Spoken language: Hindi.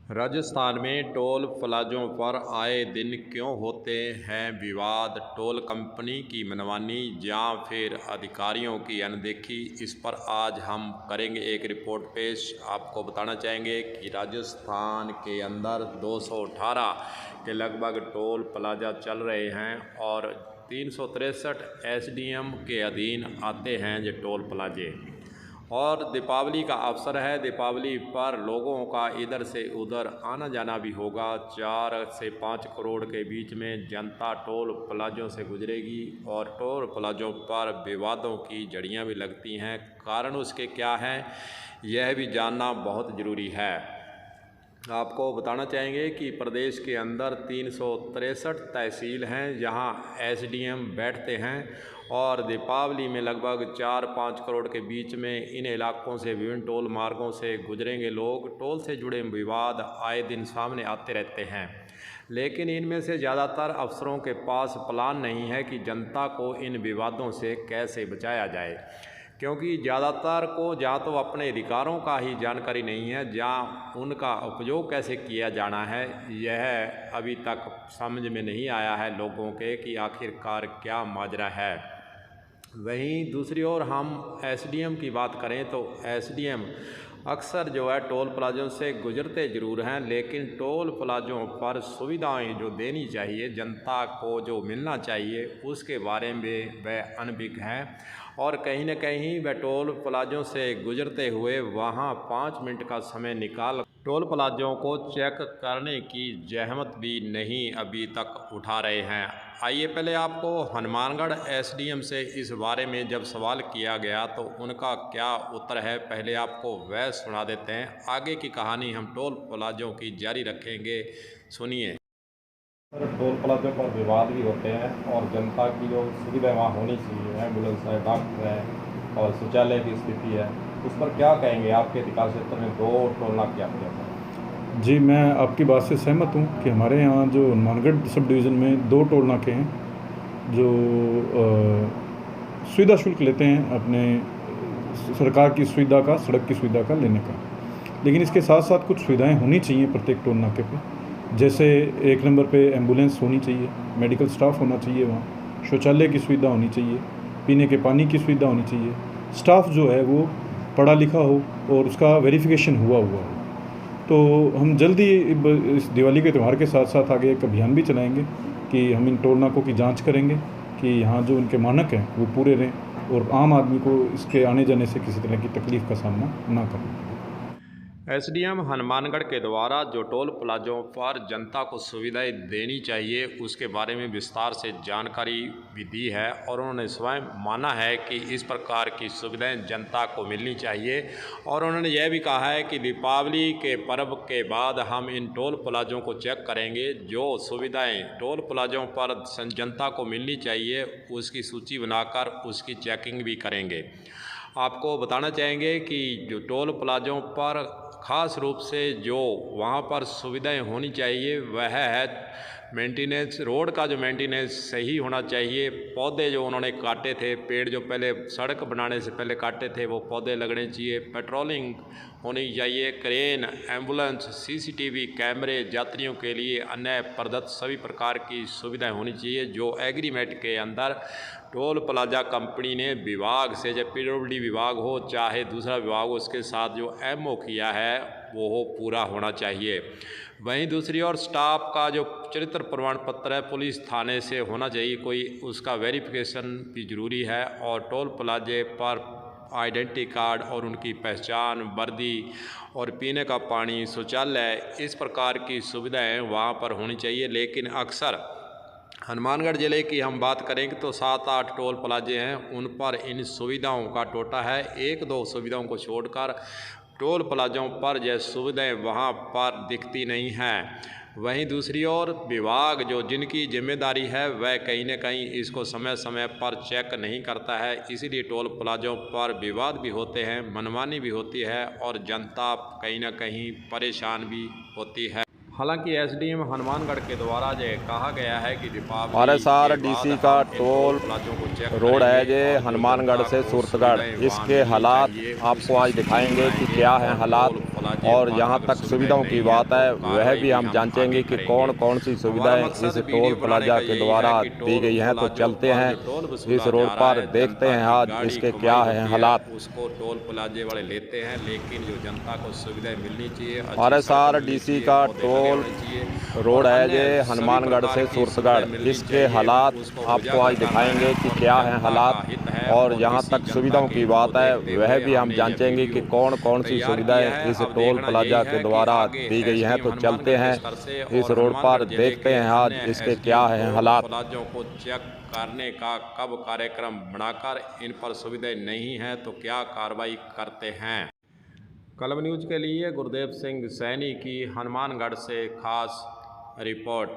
राजस्थान में टोल प्लाजों पर आए दिन क्यों होते हैं विवाद? टोल कंपनी की मनमानी या फिर अधिकारियों की अनदेखी? इस पर आज हम करेंगे एक रिपोर्ट पेश। आपको बताना चाहेंगे कि राजस्थान के अंदर 218 के लगभग टोल प्लाजा चल रहे हैं और 363 एसडीएम के अधीन आते हैं ये टोल प्लाजे। और दीपावली का अवसर है। दीपावली पर लोगों का इधर से उधर आना जाना भी होगा। 4 से 5 करोड़ के बीच में जनता टोल प्लाजों से गुजरेगी और टोल प्लाजों पर विवादों की जड़ियां भी लगती हैं। कारण उसके क्या हैं, यह भी जानना बहुत ज़रूरी है। आपको बताना चाहेंगे कि प्रदेश के अंदर 363 तहसील हैं जहां एसडीएम बैठते हैं और दीपावली में लगभग 4-5 करोड़ के बीच में इन इलाकों से विभिन्न टोल मार्गों से गुजरेंगे लोग। टोल से जुड़े विवाद आए दिन सामने आते रहते हैं, लेकिन इनमें से ज़्यादातर अफसरों के पास प्लान नहीं है कि जनता को इन विवादों से कैसे बचाया जाए, क्योंकि ज़्यादातर को या तो अपने अधिकारों का ही जानकारी नहीं है या उनका उपयोग कैसे किया जाना है, यह अभी तक समझ में नहीं आया है लोगों के कि आखिरकार क्या माजरा है। वहीं दूसरी ओर हम एसडीएम की बात करें तो एसडीएम अक्सर जो है टोल प्लाजों से गुजरते ज़रूर हैं, लेकिन टोल प्लाजों पर सुविधाएं जो देनी चाहिए, जनता को जो मिलना चाहिए, उसके बारे में वह अनभिज्ञ हैं और कहीं न कहीं वह टोल प्लाजों से गुजरते हुए वहां 5 मिनट का समय निकाल टोल प्लाजों को चेक करने की जहमत भी नहीं अभी तक उठा रहे हैं। आइए पहले आपको हनुमानगढ़ एसडीएम से इस बारे में जब सवाल किया गया तो उनका क्या उत्तर है, पहले आपको वह सुना देते हैं। आगे की कहानी हम टोल प्लाजों की जारी रखेंगे, सुनिए। टोल प्लाजों पर विवाद भी होते हैं और जनता की जो सुविधा वहाँ होनी चाहिए, एम्बुलेंस है, डॉक्टर है और शौचालय की स्थिति है, उस पर क्या कहेंगे? आपके अधिकार क्षेत्र में 2 टोल नाके आते हैं। जी, मैं आपकी बात से सहमत हूँ कि हमारे यहाँ जो हनुमानगढ़ सब डिवीज़न में 2 टोल नाके हैं जो सुविधा शुल्क लेते हैं अपने सरकार की सुविधा का, सड़क की सुविधा का लेने का। लेकिन इसके साथ साथ कुछ सुविधाएं होनी चाहिए प्रत्येक टोल नाके पे। जैसे 1 नंबर पे एम्बुलेंस होनी चाहिए, मेडिकल स्टाफ होना चाहिए, वहाँ शौचालय की सुविधा होनी चाहिए, पीने के पानी की सुविधा होनी चाहिए, स्टाफ जो है वो पढ़ा लिखा हो और उसका वेरिफिकेशन हुआ हो। तो हम जल्दी इस दिवाली के त्यौहार के साथ साथ आगे एक अभियान भी चलाएंगे कि हम इन टोल नाकों की जांच करेंगे कि यहाँ जो उनके मानक हैं वो पूरे रहें और आम आदमी को इसके आने जाने से किसी तरह की तकलीफ़ का सामना ना करना पड़े। एसडीएम हनुमानगढ़ के द्वारा जो टोल प्लाजों पर जनता को सुविधाएं देनी चाहिए उसके बारे में विस्तार से जानकारी भी दी है और उन्होंने स्वयं माना है कि इस प्रकार की सुविधाएं जनता को मिलनी चाहिए। और उन्होंने यह भी कहा है कि दीपावली के पर्व के बाद हम इन टोल प्लाजों को चेक करेंगे, जो सुविधाएं टोल प्लाजों पर जनता को मिलनी चाहिए उसकी सूची बनाकर उसकी चेकिंग भी करेंगे। आपको बताना चाहेंगे कि जो टोल प्लाजों पर ख़ास रूप से जो वहाँ पर सुविधाएं होनी चाहिए वह है मेंटेनेंस, रोड का जो मेंटेनेंस सही होना चाहिए। पौधे जो उन्होंने काटे थे, पेड़ जो पहले सड़क बनाने से पहले काटे थे वो पौधे लगने चाहिए। पेट्रोलिंग होनी चाहिए, क्रेन, एम्बुलेंस, सीसीटीवी कैमरे, यात्रियों के लिए अन्य प्रदत्त सभी प्रकार की सुविधाएं होनी चाहिए जो एग्रीमेंट के अंदर टोल प्लाजा कंपनी ने विभाग से, जब पीडब्ल्यूडी विभाग हो चाहे दूसरा विभाग हो, उसके साथ जो एमओ किया है वो पूरा होना चाहिए। वहीं दूसरी ओर स्टाफ का जो चरित्र प्रमाण पत्र है पुलिस थाने से होना चाहिए कोई, उसका वेरिफिकेशन भी ज़रूरी है। और टोल प्लाजे पर आइडेंटिटी कार्ड और उनकी पहचान, वर्दी और पीने का पानी, शौचालय, इस प्रकार की सुविधाएं वहाँ पर होनी चाहिए। लेकिन अक्सर हनुमानगढ़ ज़िले की हम बात करेंगे तो 7-8 टोल प्लाजे हैं, उन पर इन सुविधाओं का टोटा है। 1-2 सुविधाओं को छोड़कर टोल प्लाजों पर जैसी सुविधाएं वहां पर दिखती नहीं हैं। वहीं दूसरी ओर विभाग जो जिनकी जिम्मेदारी है वह कहीं न कहीं इसको समय समय पर चेक नहीं करता है, इसीलिए टोल प्लाजों पर विवाद भी होते हैं, मनमानी भी होती है और जनता कहीं न कहीं परेशान भी होती है। हालांकि एसडीएम हनुमानगढ़ के द्वारा जो कहा गया है कि दीपावली RSRDC का टोल रोड है ये हनुमानगढ़ से सूरतगढ़, इसके हालात आपको आज दिखाएंगे कि क्या है हालात। प्लाजे और पर जहाँ अगर तक सुविधाएं सुविधाओं की नहीं बात हैं है तो वह भी हम कार्रवाई जांचेंगे आगे कि करेंगे। कौन कौन सी हमारा सुविधाएं मकसद इस वीडियो टोल बनाने प्लाजा का के यही द्वारा है कि दी टोल गई हैं, तो प्लाजों चलते पर हैं जो टोल इस वसूला रोड जा रहा पर, है, देखते जनता हैं की आज गाड़ी इसके कमाई क्या हैं होती है, हालात। उसको टोल प्लाजे वाले लेते हैं। लेकिन जो जनता को सुविधाएं मिलनी चाहिए, अच्छी सड़कें मिलनी RSRDC चाहिए, का पौधे लगे टोल होने चाहिए रोड और है अन्य ये सभी हनुमानगढ़ प्रकार से की सुविधाएं सूरतगढ़, मिलनी इसके चाहिए, हालात उसको आपको आज उजागर करना है दिखाएंगे कि और क्या हैं जनता हालात। का हित है और और जहाँ इसी तक जनता सुविधाओं के की हित को बात है देखते वह हुए भी हम हमने यह जांचेंगे कि वीडियो कौन कौन सी तैयार किया सुविधाएं है। इस अब टोल देखना यही प्लाजा के है कि द्वारा आगे दी गई हैं, एसडीएम तो चलते हनुमानगढ़ के हैं स्तर से इस और रोड पर, हनुमानगढ़ जिले देखते के हैं आज अन्य इसके क्या एसडीएम हैं टोल हालात। प्लाजों को चेक करने का कब कार्यक्रम बनाकर इन पर सुविधाएं नहीं हैं तो क्या कार्रवाई करते हैं। कलम न्यूज़ के लिए गुरदेव सिंह सैनी की हनुमानगढ़ से खास रिपोर्ट।